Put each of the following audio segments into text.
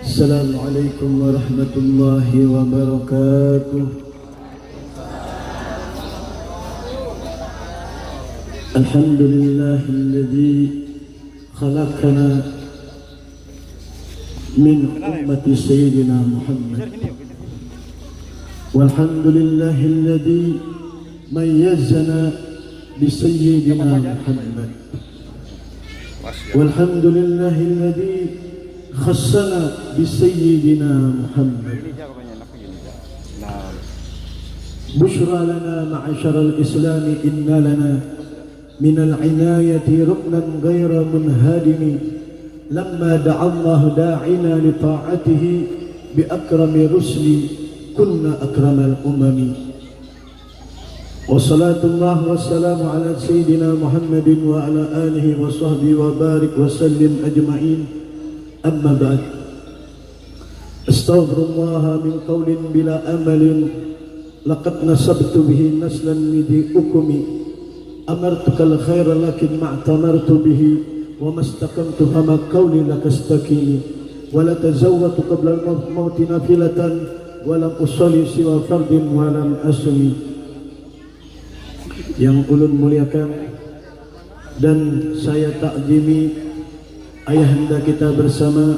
Assalamualaikum warahmatullahi wabarakatuh. Alhamdulillahilladzi khalaqana min ummati sayyidina Muhammad. Walhamdulillahilladzi mayyazana bi sayyidina Muhammad. Walhamdulillahilladzi khassana bi sayyidina Muhammad. Bushra lana ma'asyara al-islam inna lana min al-inayati ruknan ghayra munhadimi lamma da'a Allah da'ina li ta'atihi bi akrami rusli kunna akramal umami. Wassalatullah wassalamu ala sayyidina Muhammadin wa ala alihi wa sahbihi wa barik wa sallim ajma'in. Amma ba'd. Astaghfirullah min qawlin bila amalin laqad nasabtu bihi naslan midi ukumi amartuka al-khaira lakin ma'tamartu bihi wa mastaqamtu fama qawli lakastakini wa la tazawwatu qabla al-mauti nafilatan wa lam usalli siwa fardin wa lam asmi. Yang ulun muliakan dan saya takjimi ayahanda kita bersama,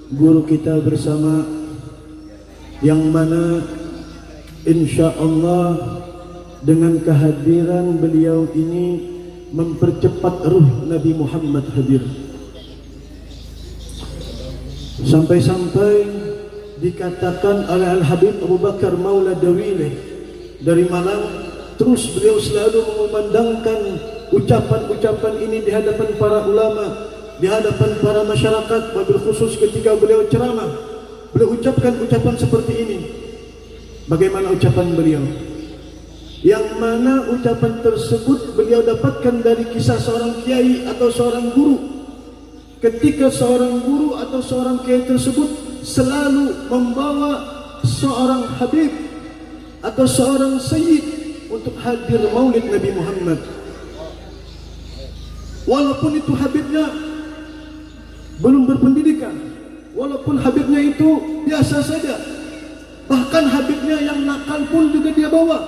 guru kita bersama, yang mana insyaallah dengan kehadiran beliau ini mempercepat ruh Nabi Muhammad hadir. Sampai-sampai dikatakan oleh Al-Habib Abu Bakar Maula Dawileh dari Malang, terus beliau selalu mengumandangkan ucapan-ucapan ini di hadapan para ulama, di hadapan para masyarakat, wabil khusus ketika beliau ceramah, beliau ucapkan ucapan seperti ini. Bagaimana ucapan beliau? Yang mana ucapan tersebut beliau dapatkan dari kisah seorang kiai atau seorang guru. Ketika seorang guru atau seorang kiai tersebut selalu membawa seorang habib atau seorang sayyid untuk hadir maulid Nabi Muhammad. Walaupun itu habibnya belum berpendidikan, walaupun habibnya itu biasa saja, bahkan habibnya yang nakal pun juga dia bawa.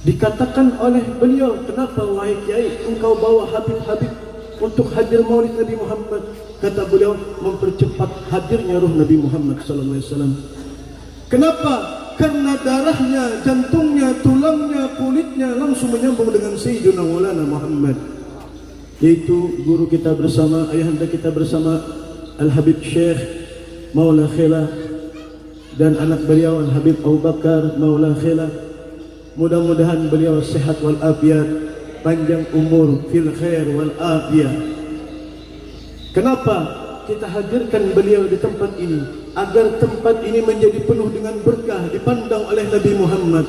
Dikatakan oleh beliau, kenapa wahai kiai engkau bawa habib-habib untuk hadir maulid Nabi Muhammad? Kata beliau, mempercepat hadirnya ruh Nabi Muhammad SAW. Kenapa? Karena darahnya, jantungnya, tulangnya, kulitnya langsung menyambung dengan Sayyidina Maulana Muhammad, yaitu guru kita bersama, ayahanda kita bersama, Al-Habib Syekh Maula Khila dan anak beliau Al-Habib Abu Bakar Maula Khila. Mudah-mudahan beliau sehat wal afiat, panjang umur, fil khair wal afiyah. Kenapa kita hadirkan beliau di tempat ini? Agar tempat ini menjadi penuh dengan berkah, dipandang oleh Nabi Muhammad.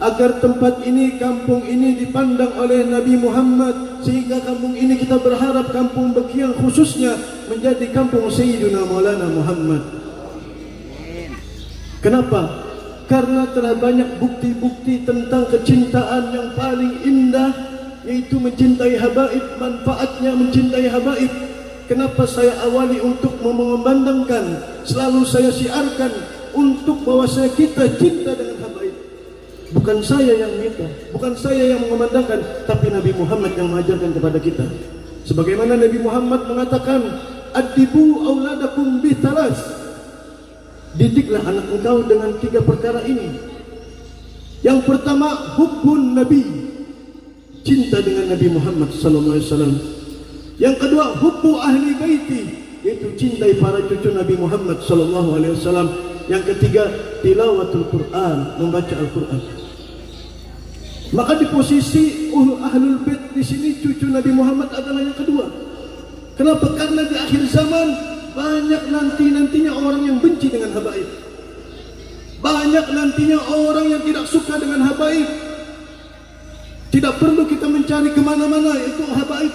Agar tempat ini, kampung ini dipandang oleh Nabi Muhammad, sehingga kampung ini kita berharap kampung Bekiang khususnya menjadi kampung Sayyidina Maulana Muhammad. Kenapa? Karena telah banyak bukti-bukti tentang kecintaan yang paling indah, yaitu mencintai habaib, manfaatnya mencintai habaib. Kenapa saya awali untuk memandangkan, selalu saya siarkan untuk bahwasanya kita cinta dengan habaib. Bukan saya yang minta, bukan saya yang mengumandangkan, tapi Nabi Muhammad yang mengajarkan kepada kita. Sebagaimana Nabi Muhammad mengatakan, "Adibu auladakum bi thalas." Didiklah anak engkau dengan 3 perkara ini. Yang pertama, hubbun Nabi, cinta dengan Nabi Muhammad sallallahu alaihi wasallam. Yang kedua, hubbu ahli baiti, yaitu cintai para cucu Nabi Muhammad sallallahu alaihi wasallam. Yang ketiga, tilawatul Quran, membaca Al-Quran. Maka di posisi ahlul bait di sini cucu Nabi Muhammad adalah yang kedua. Kenapa? Karena di akhir zaman banyak nantinya orang yang benci dengan habaib. Banyak nantinya orang yang tidak suka dengan habaib. Tidak perlu kita mencari kemana-mana itu habaib.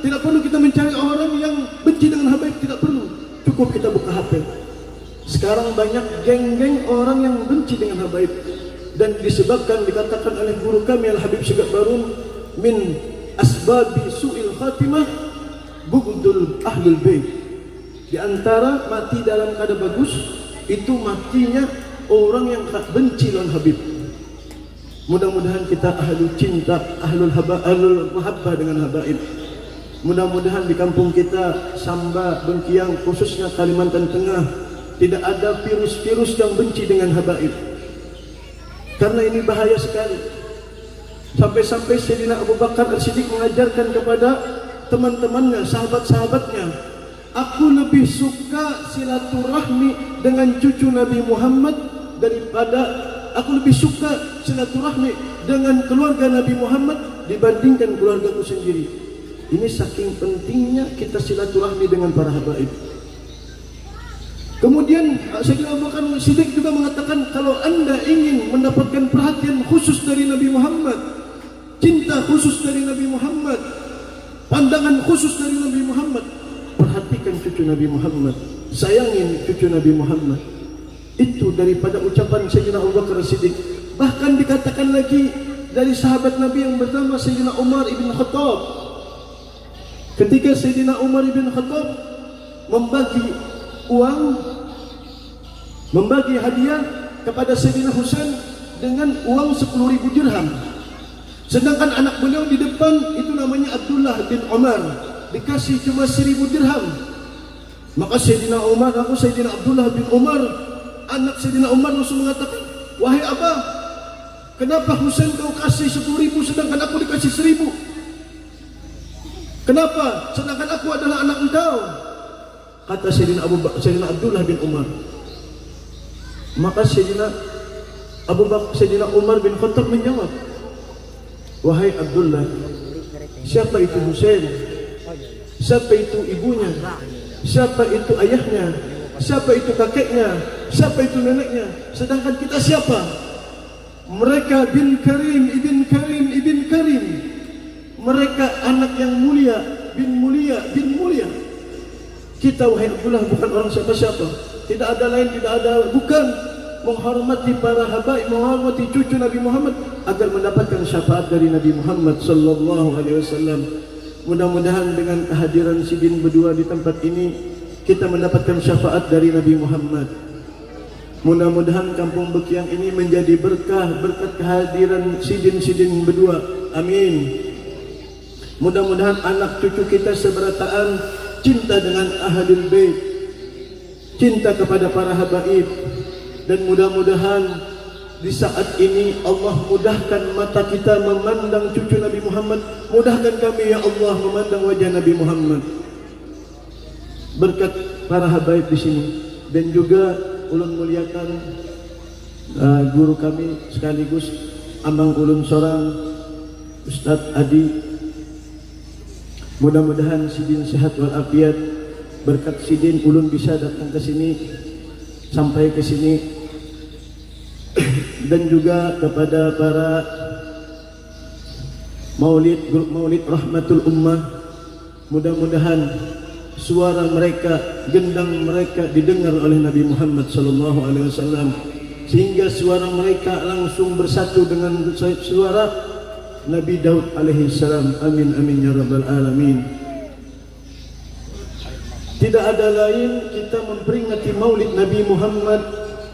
Tidak perlu kita mencari orang yang benci dengan habaib, tidak perlu. Cukup kita buka HP. Sekarang banyak geng-geng orang yang benci dengan habaib. Dan disebabkan, dikatakan oleh guru kami Al-Habib Syekh Barun, min asbabi su'il khatimah bughdul ahlul bait. Di Di antara mati dalam keadaan bagus, itu matinya orang yang benci lawan Habib. Mudah-mudahan kita ahlul cinta, ahlul mahabbah dengan habaib. Mudah-mudahan di kampung kita, Samba, Bengkiang, khususnya Kalimantan Tengah, tidak ada virus-virus yang benci dengan habaib. Karena ini bahaya sekali. Sampai-sampai Sayyidina Abu Bakar As-Siddiq mengajarkan kepada teman-temannya, sahabat-sahabatnya, aku lebih suka silaturahmi dengan cucu Nabi Muhammad daripada aku lebih suka silaturahmi dengan keluarga Nabi Muhammad dibandingkan keluargaku sendiri. Ini saking pentingnya kita silaturahmi dengan para habaib. Kemudian Sayyidina Abu Bakar As-Siddiq juga mengatakan, kalau anda ingin mendapatkan perhatian khusus dari Nabi Muhammad, cinta khusus dari Nabi Muhammad, pandangan khusus dari Nabi Muhammad, perhatikan cucu Nabi Muhammad, sayangin cucu Nabi Muhammad. Itu daripada ucapan Sayyidina Abu Bakar As-Siddiq. Bahkan dikatakan lagi dari sahabat Nabi yang bernama Sayyidina Umar ibn Khattab. Ketika Sayyidina Umar ibn Khattab membagi uang, membagi hadiah kepada Sayyidina Husain dengan uang 10.000 dirham. Sedangkan anak beliau di depan itu namanya Abdullah bin Umar, dikasih cuma 1.000 dirham. Maka Sayyidina Abdullah bin Umar, anak Sayyidina Umar, langsung mengatakan, wahai Abah, kenapa Husain kau kasih 10.000 sedangkan aku dikasih 1.000? Kenapa? Sedangkan aku adalah anak engkau. Kata Sayyidina Abdullah bin Umar. Maka Sayyidina Umar bin Khattab menjawab, wahai Abdullah, siapa itu Husain? Siapa itu ibunya? Siapa itu ayahnya? Siapa itu kakeknya? Siapa itu neneknya? Sedangkan kita siapa? Mereka bin Karim, ibn Karim, ibn Karim. Mereka anak yang mulia, bin mulia, bin mulia. Kita wahai Abdullah bukan orang siapa-siapa. Tidak ada lain, tidak ada bukan menghormati para habaib, menghormati cucu Nabi Muhammad agar mendapatkan syafaat dari Nabi Muhammad sallallahu alaihi wasallam. Mudah-mudahan dengan kehadiran sidin berdua di tempat ini kita mendapatkan syafaat dari Nabi Muhammad. Mudah-mudahan kampung Bekiang ini menjadi berkah berkat kehadiran sidin-sidin berdua. Amin. Mudah-mudahan anak cucu kita seberataan cinta dengan Ahlul Bait, cinta kepada para habaib, dan mudah-mudahan di saat ini Allah mudahkan mata kita memandang cucu Nabi Muhammad. Mudahkan kami ya Allah memandang wajah Nabi Muhammad berkat para habaib di sini. Dan juga ulun muliakan guru kami sekaligus ambang ulun sorang Ustadz Adi. Mudah-mudahan sidin sehat walafiat. Berkat sidin ulun bisa datang ke sini, sampai ke sini. Dan juga kepada para grup Maulid Rahmatul Ummah, mudah-mudahan suara mereka, gendang mereka didengar oleh Nabi Muhammad sallallahu alaihi wasallam, sehingga suara mereka langsung bersatu dengan suara Nabi Daud alaihi salam. Amin amin ya rabbal alamin. Tidak ada lain kita memperingati Maulid Nabi Muhammad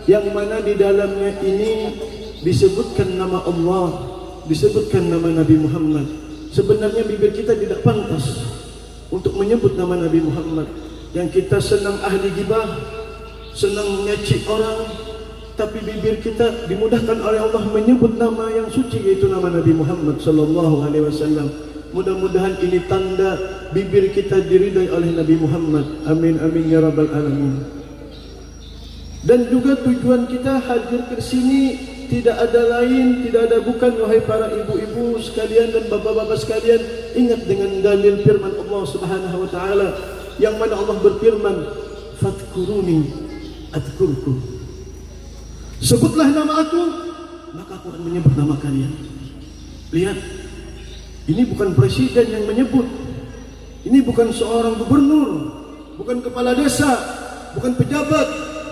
yang mana di dalamnya ini disebutkan nama Allah, disebutkan nama Nabi Muhammad. Sebenarnya bibir kita tidak pantas untuk menyebut nama Nabi Muhammad. Yang kita senang ahli gibah, senang nyaci orang, tapi bibir kita dimudahkan oleh Allah menyebut nama yang suci, yaitu nama Nabi Muhammad sallallahu alaihi wasallam. Mudah-mudahan ini tanda bibir kita diridai oleh Nabi Muhammad. Amin amin ya rabbal alamin. Dan juga tujuan kita hadir ke sini tidak ada lain, tidak ada bukan, wahai para ibu-ibu sekalian dan bapak-bapak sekalian, ingat dengan dalil firman Allah Subhanahu wa taala yang mana Allah berfirman, "Fadhkuruni adzkurkum." Sebutlah nama aku, maka aku akan menyebut nama kalian. Lihat, ini bukan presiden yang menyebut. Ini bukan seorang gubernur, bukan kepala desa, bukan pejabat,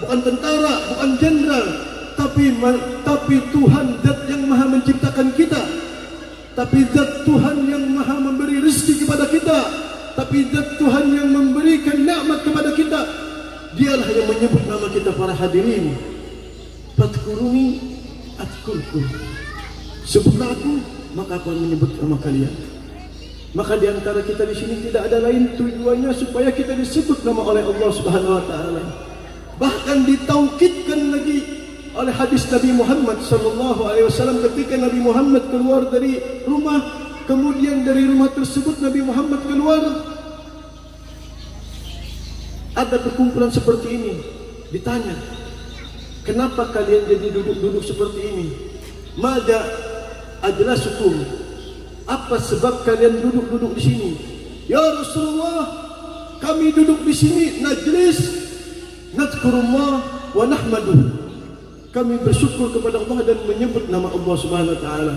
bukan tentara, bukan jenderal, tapi Tuhan zat yang maha menciptakan kita, tapi zat Tuhan yang maha memberi rezeki kepada kita, tapi tapi zat Tuhan yang memberikan nikmat kepada kita, dialah yang menyebut nama kita para hadirin. Fadhkuruni adkurkum. Sebutlah aku, maka aku akan menyebut nama kalian. Maka di antara kita di sini tidak ada lain tujuannya supaya kita disebut nama oleh Allah Subhanahu wa taala. Bahkan ditaukidkan lagi oleh hadis Nabi Muhammad sallallahu alaihi wasallam ketika Nabi Muhammad keluar dari rumah, kemudian dari rumah tersebut Nabi Muhammad keluar, ada perkumpulan seperti ini. Ditanya, kenapa kalian jadi duduk-duduk seperti ini? Mada ajlasukum? Apa sebab kalian duduk-duduk di sini? Ya Rasulullah, kami duduk di sini najlis nadhkurullah wa nahmaduh. Kami bersyukur kepada Allah dan menyebut nama Allah Subhanahu wa taala.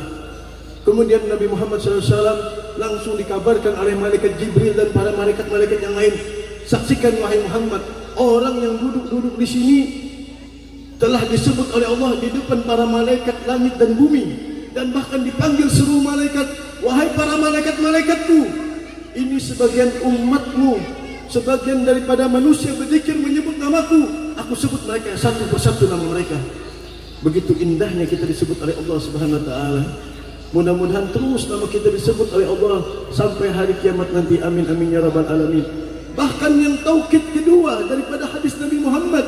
Kemudian Nabi Muhammad SAW langsung dikabarkan oleh malaikat Jibril dan para malaikat-malaikat yang lain, saksikan wahai Muhammad, orang yang duduk-duduk di sini telah disebut oleh Allah di depan para malaikat langit dan bumi, dan bahkan dipanggil seluruh malaikat, wahai para malaikat-malaikatku, ini sebagian umatmu, sebagian daripada manusia berzikir menyebut namaku, aku sebut mereka satu persatu nama mereka. Begitu indahnya kita disebut oleh Allah Subhanahu wa taala. Mudah-mudahan terus nama kita disebut oleh Allah sampai hari kiamat nanti. Amin amin ya rabbal alamin. Bahkan yang taukid kedua daripada hadis Nabi Muhammad,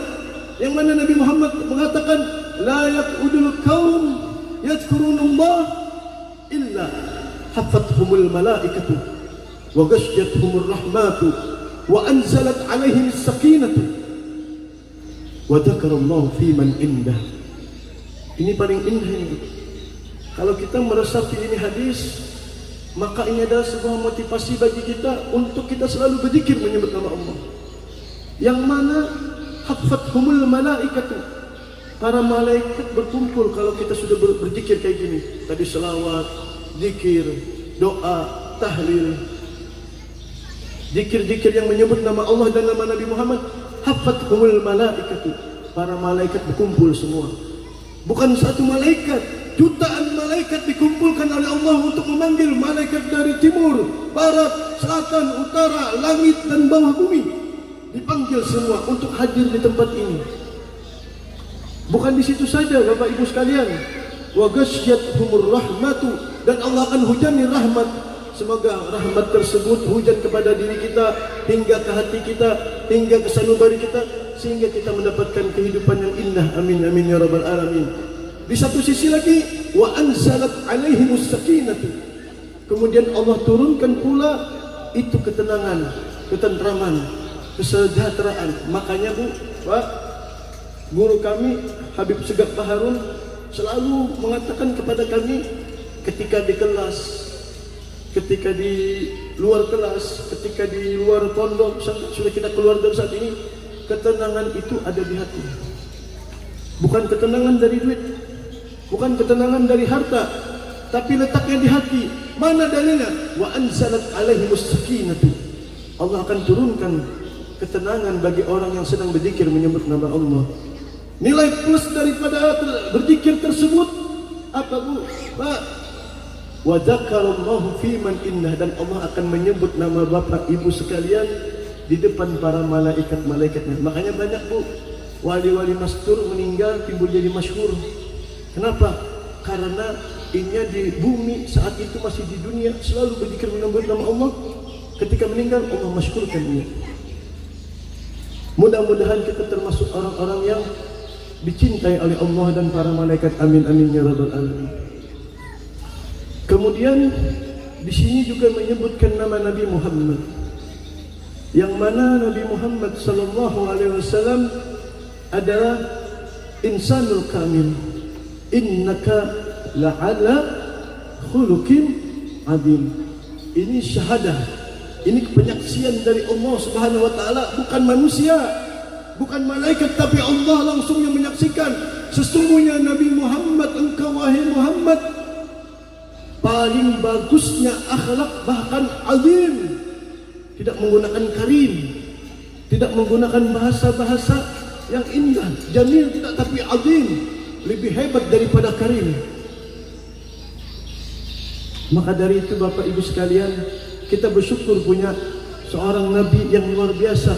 yang mana Nabi Muhammad mengatakan, la yaqudul qaum yadhkurunallah illa hafathumul malaikatu wa ghashyathumur rahmatu wa anzalat alaihim as-sakinatu wa dzakarallahu fi man indah. Ini paling indah ini. Kalau kita meresapi ini hadis, maka ini adalah sebuah motivasi bagi kita untuk kita selalu berzikir menyebut nama Allah. Yang mana hafathumul malaikatu, para malaikat berkumpul kalau kita sudah berzikir kayak gini. Tadi selawat, zikir, doa, tahlil, zikir-zikir yang menyebut nama Allah dan nama Nabi Muhammad. Hafathumul malaikatu, para malaikat berkumpul semua. Bukan satu malaikat, jutaan malaikat dikumpulkan oleh Allah untuk memanggil malaikat dari timur, barat, selatan, utara, langit dan bawah bumi. Dipanggil semua untuk hadir di tempat ini. Bukan di situ saja Bapak Ibu sekalian. Wa ghashyathumur rahmatu, dan Allah akan hujani rahmat. Semoga rahmat tersebut hujan kepada diri kita, hingga ke hati kita, hingga ke sanubari kita, sehingga kita mendapatkan kehidupan yang indah. Amin amin ya rabbal alamin. Di satu sisi lagi, wa anzalat alaihimus sakinatu, kemudian Allah turunkan pula itu ketenangan, ketentraman, kesejahteraan. Makanya Bu, Pak, guru kami Habib Segaf Baharun selalu mengatakan kepada kami ketika di kelas, ketika di luar kelas, ketika di luar pondok, sudah kita keluar dari saat ini, ketenangan itu ada di hati. Bukan ketenangan dari duit, bukan ketenangan dari harta, tapi letaknya di hati. Mana dalilnya? Wa anzalat alaihimus sakinatu. Allah akan turunkan ketenangan bagi orang yang sedang berzikir menyebut nama Allah. Nilai plus daripada berzikir tersebut apa Bu? Pak, wa dzakarallahu fi man indah, dan Allah akan menyebut nama Bapak Ibu sekalian di depan para malaikat-malaikatnya. Makanya banyak Bu, wali-wali mastur meninggal timbul jadi masyhur. Kenapa? Karena ini di bumi saat itu masih di dunia selalu berzikir menyebut nama Allah. Ketika meninggal Allah masyhurkan dia. Mudah-mudahan kita termasuk orang-orang yang dicintai oleh Allah dan para malaikat. Amin amin ya rabbal alamin. Kemudian di sini juga menyebutkan nama Nabi Muhammad, yang mana Nabi Muhammad sallallahu alaihi wasallam adalah insanul kamil. Innaka la'ala khuluqin adzim. Ini syahadah, ini penyaksian dari Allah Subhanahu wa taala, bukan manusia, bukan malaikat, tapi Allah langsung yang menyaksikan. Sesungguhnya Nabi Muhammad, engkau wahai Muhammad, paling bagusnya akhlak, bahkan azim. Tidak menggunakan karim, tidak menggunakan bahasa-bahasa yang indah, jamil, tidak, tapi azim, lebih hebat daripada karim. Maka dari itu Bapak Ibu sekalian, kita bersyukur punya seorang nabi yang luar biasa.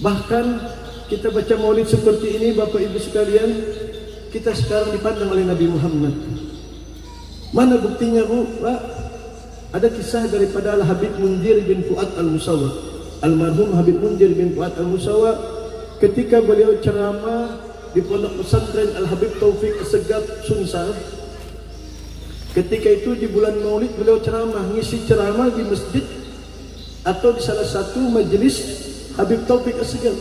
Bahkan kita baca maulid seperti ini, Bapak Ibu sekalian, kita sekarang dipandang oleh Nabi Muhammad. Mana buktinya, Bu? Pak, ada kisah daripada Al-Habib Munzir bin Fuad Al-Musawa. Almarhum Habib Munzir bin Fuad Al-Musawa, ketika beliau ceramah di pondok pesantren Al-Habib Taufik Assegaf Sunsal, ketika itu di bulan Maulid beliau ceramah, ngisi ceramah di masjid atau di salah satu majelis Habib Taufik Assegaf.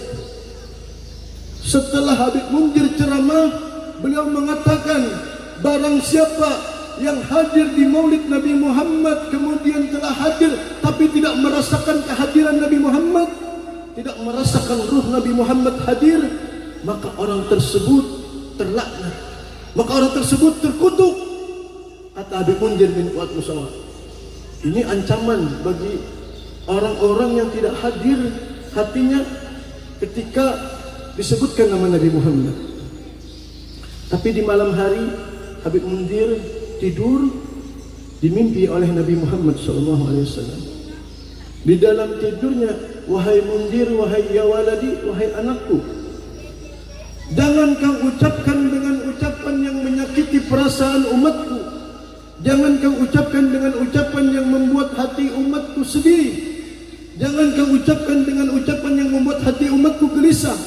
Setelah Habib Munzir ceramah, beliau mengatakan, barang siapa yang hadir di Maulid Nabi Muhammad kemudian telah hadir tapi tidak merasakan kehadiran Nabi Muhammad, tidak merasakan ruh Nabi Muhammad hadir, maka orang tersebut terlaknat, maka orang tersebut terkutuk, kata Habib Munzir bin Fuad Musawa. Ini ancaman bagi orang-orang yang tidak hadir hatinya ketika disebutkan nama Nabi Muhammad. Tapi di malam hari Habib Munzir tidur, dimimpi oleh Nabi Muhammad SAW. Di dalam tidurnya, wahai Munzir, wahai ya waladi, wahai anakku, jangan kau ucapkan dengan ucapan yang menyakiti perasaan umatku. Jangan kau ucapkan dengan ucapan yang membuat hati umatku sedih. Jangan kau ucapkan dengan ucapan yang membuat hati umatku gelisah,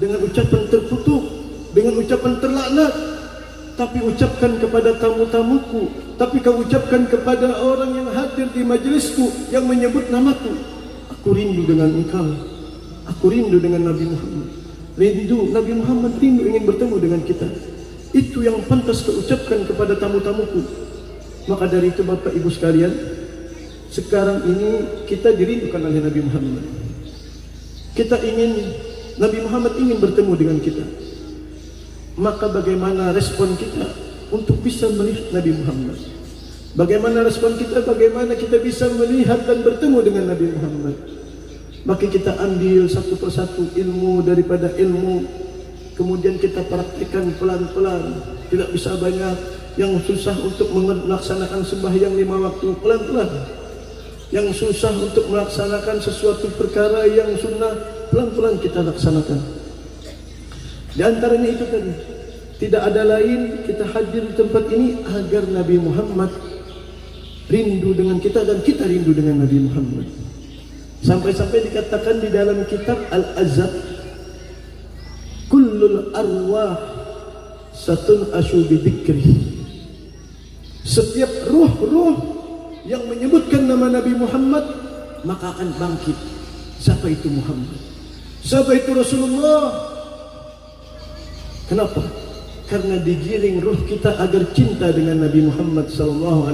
dengan ucapan terkutuk, dengan ucapan terlaknat. Tapi ucapkan kepada tamu-tamuku, tapi kau ucapkan kepada orang yang hadir di majelisku yang menyebut namaku. Aku rindu dengan engkau, aku rindu dengan Nabi Muhammad. Rindu Nabi Muhammad, rindu ingin bertemu dengan kita. Itu yang pantas kau ucapkan kepada tamu-tamuku. Maka dari itu Bapak Ibu sekalian, sekarang ini kita dirindukan oleh Nabi Muhammad. Kita ingin, Nabi Muhammad ingin bertemu dengan kita. Maka bagaimana respon kita untuk bisa melihat Nabi Muhammad? Bagaimana respon kita? Bagaimana kita bisa melihat dan bertemu dengan Nabi Muhammad? Maka kita ambil satu persatu ilmu daripada ilmu, kemudian kita praktikkan pelan-pelan. Tidak bisa banyak. Yang susah untuk melaksanakan sembahyang 5 waktu, pelan-pelan. Yang susah untuk melaksanakan sesuatu perkara yang sunnah, pelan-pelan kita laksanakan. Di antaranya itu tadi, tidak ada lain kita hadir di tempat ini agar Nabi Muhammad rindu dengan kita dan kita rindu dengan Nabi Muhammad. Sampai-sampai dikatakan di dalam kitab Al-Azab, kullul arwah satun asyu bidzikri. Setiap ruh-ruh yang menyebutkan nama Nabi Muhammad maka akan bangkit. Siapa itu Muhammad? Siapa itu Rasulullah? Kenapa? Karena digiring ruh kita agar cinta dengan Nabi Muhammad SAW,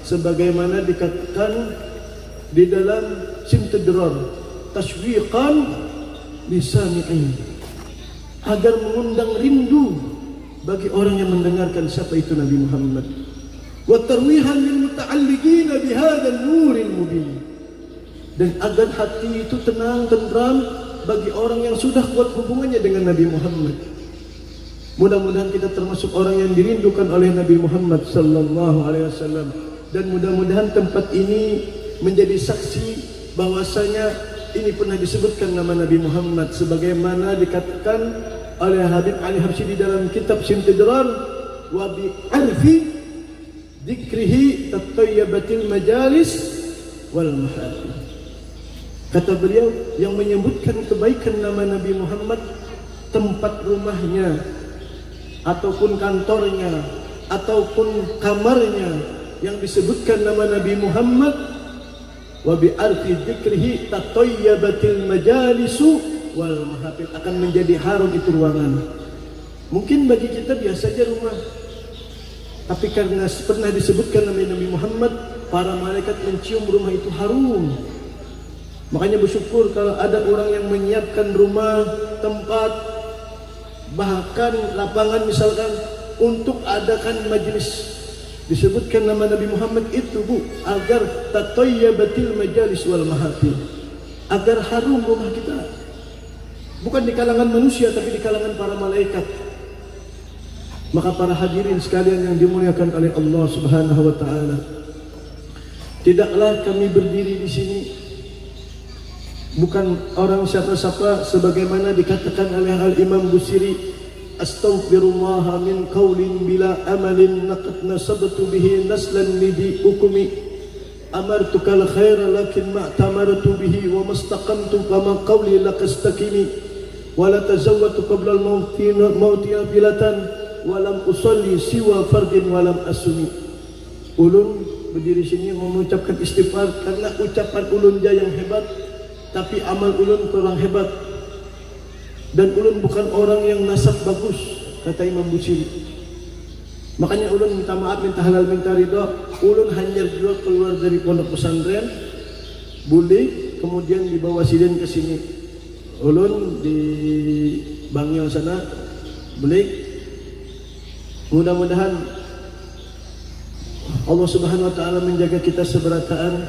sebagaimana dikatakan di dalam Simtidrar, tashwiqan lisami'in, agar mengundang rindu bagi orang yang mendengarkan siapa itu Nabi Muhammad. Wa tarwihan lil muta'alliqina bihadzal nuril mubin, dan agar hati itu tenang, tentram bagi orang yang sudah kuat hubungannya dengan Nabi Muhammad. Mudah-mudahan kita termasuk orang yang dirindukan oleh Nabi Muhammad SAW, dan mudah-mudahan tempat ini menjadi saksi bahwasanya ini pernah disebutkan nama Nabi Muhammad, sebagaimana dikatakan oleh Habib Ali Habsyi di dalam kitab Simtidrar, wa bi arfi dzikrihi tatayyabatil majalis wal mahafil. Kata beliau, yang menyebutkan kebaikan nama Nabi Muhammad, tempat rumahnya ataupun kantornya ataupun kamarnya yang disebutkan nama Nabi Muhammad, wa bi arfi dzikrihi tatayyabatil majalisu wal mahafil, akan menjadi harum itu ruangan. Mungkin bagi kita biasa saja rumah, tapi karena pernah disebutkan nama Nabi Muhammad, para malaikat mencium rumah itu harum. Makanya bersyukur kalau ada orang yang menyiapkan rumah, tempat, bahkan lapangan misalkan untuk adakan majlis, disebutkan nama Nabi Muhammad itu, Bu, agar tatayyabatil majalis wal mahafil, agar harum rumah kita, bukan di kalangan manusia tapi di kalangan para malaikat. Maka para hadirin sekalian yang dimuliakan oleh Allah Subhanahu wa taala, Tidaklah kami berdiri di sini bukan orang siapa-siapa, sebagaimana dikatakan oleh Al-Imam Busiri, astaghfirullah min qaulin bila amalin laqad nasabtu bihi naslan lidi ukumi amartukal khaira lakin ma'tamartu bihi wa mastaqamtu kama qawli laqastakini wa la tazawwatu qabla al-mauti afilatan wa lam usalli siwa fardin wa lam asumi. Ulun berdiri sini mengucapkan istighfar karena ucapan ulun dia yang hebat, tapi amal ulun kurang hebat, dan ulun bukan orang yang nasab bagus, kata Imam Busiri. Makanya ulun minta maaf, minta halal, minta ridho. Ulun hanya juga keluar dari pondok pesantren Bulik, kemudian dibawa sidin ke sini. Ulun di Bangil sana, Bulik. Mudah-mudahan Allah Subhanahu wa taala menjaga kita seberataan,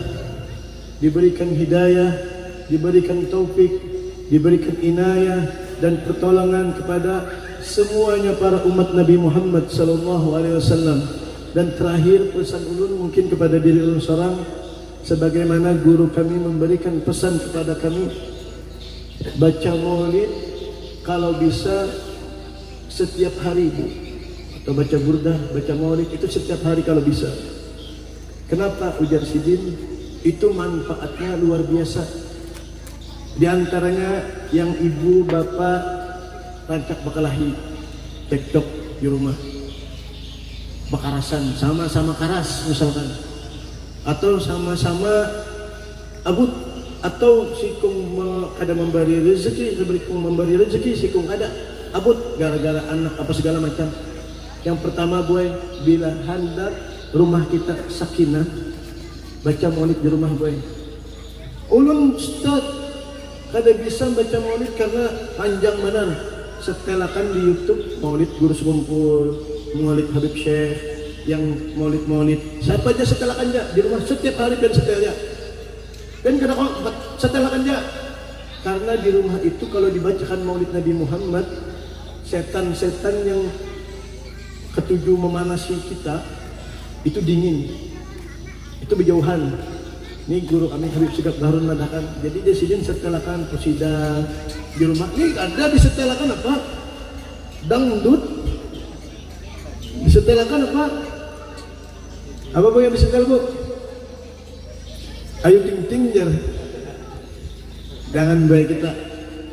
diberikan hidayah, diberikan taufik, diberikan inayah dan pertolongan kepada semuanya para umat Nabi Muhammad sallallahu alaihi wasallam. Dan terakhir pesan ulun mungkin kepada diri ulun seorang, sebagaimana guru kami memberikan pesan kepada kami, baca maulid kalau bisa setiap hari, atau baca burdah, baca maulid itu setiap hari kalau bisa. Kenapa? Ujar Sidin, itu manfaatnya luar biasa. Di antaranya yang ibu bapak rancak bakalahi tektok di rumah, bakarasan sama-sama karas misalkan, atau sama-sama abut, atau sikung kada memberi rezeki, memberi rezeki sikung ada abut gara-gara anak apa segala macam. Yang pertama boy, bila hendak rumah kita sakinah, baca maulid di rumah boy. Ulun start kada bisa baca maulid karena panjang benar. Setelakan di YouTube maulid guru sekumpul, maulid Habib Syekh, yang maulid siapa aja setelakan aja di rumah setiap hari dan setelnya. Dan kenapa setelakan aja? Karena di rumah itu kalau dibacakan maulid Nabi Muhammad, setan-setan yang ketujuh memanasi kita itu dingin, itu berjauhan. Ini guru kami Habib Sigap Harun mengatakan, jadi dia sidin setelakan qasidah di rumah. Ini ada disetelakan apa? Dangdut. Disetelakan apa? Apa bu yang disetel bu? Ayo ting-ting jar. Jangan baik kita,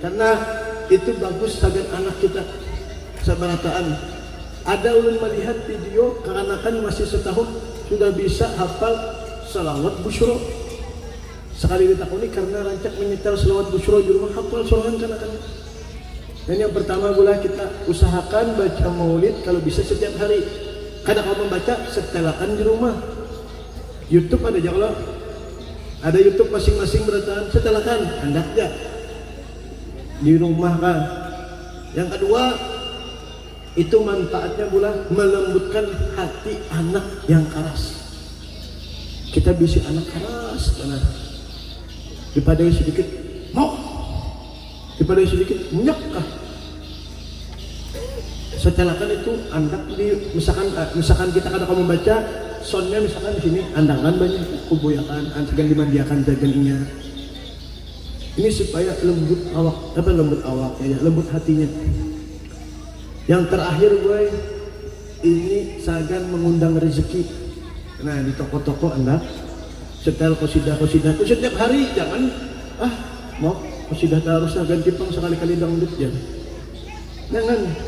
karena itu bagus agar anak kita sabarataan. Ada ulun melihat video kekanakan masih setahun sudah bisa hafal salawat busyro. Sekali ditakuni karena rancak menyetel salawat busyro di rumah, hafal sorangan kanak-kanak. Dan yang pertama pula kita usahakan baca maulid kalau bisa setiap hari. Kadang kalau membaca setelakan di rumah. YouTube ada ya Allah. Ada YouTube masing-masing berataan setelakan, hendaknya di rumah kan. Yang kedua, itu manfaatnya pula melembutkan hati anak yang keras. Kita bisi anak keras benar. Dipadai sedikit mau, dipadai sedikit nyekkah. Setelakan itu andak di misalkan kita kada mau membaca soundnya misalkan di sini andakan banyak kuboyakan, antakan dimandiakan jaganinya. Ini supaya lembut awak ya, lembut hatinya. Yang terakhir gue ini sagan mengundang rezeki. Nah di toko-toko anda setel qasidah itu setiap hari, jangan mau qasidah harus ganti pang sekali-kali dangdut ya. Jangan.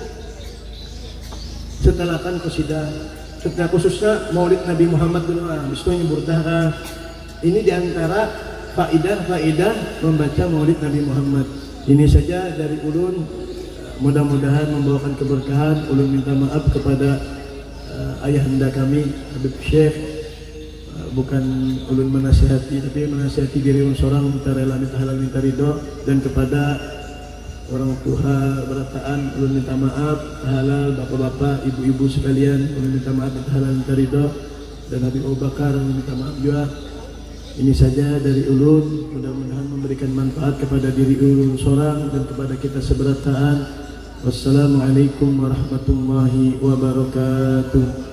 Setelakan qasidah, setelah khususnya maulid Nabi Muhammad dulu, bismillah burdah. Ini diantara faidah membaca maulid Nabi Muhammad. Ini saja dari ulun. Mudah-mudahan membawakan keberkahan. Ulun minta maaf kepada ayahanda kami Habib Syekh. Bukan ulun menasihati, tapi menasihati diri ulun seorang, minta rela, minta halal, minta ridho. Dan kepada orang tua berataan ulun minta maaf, halal, bapak-bapak, ibu-ibu sekalian, ulun minta maaf, minta halal, minta ridho. Dan Habib Abu Bakar ulun minta maaf juga. Ini saja dari ulun, mudah-mudahan memberikan manfaat kepada diri ulun seorang dan kepada kita seberataan. Wassalamualaikum warahmatullahi wabarakatuh.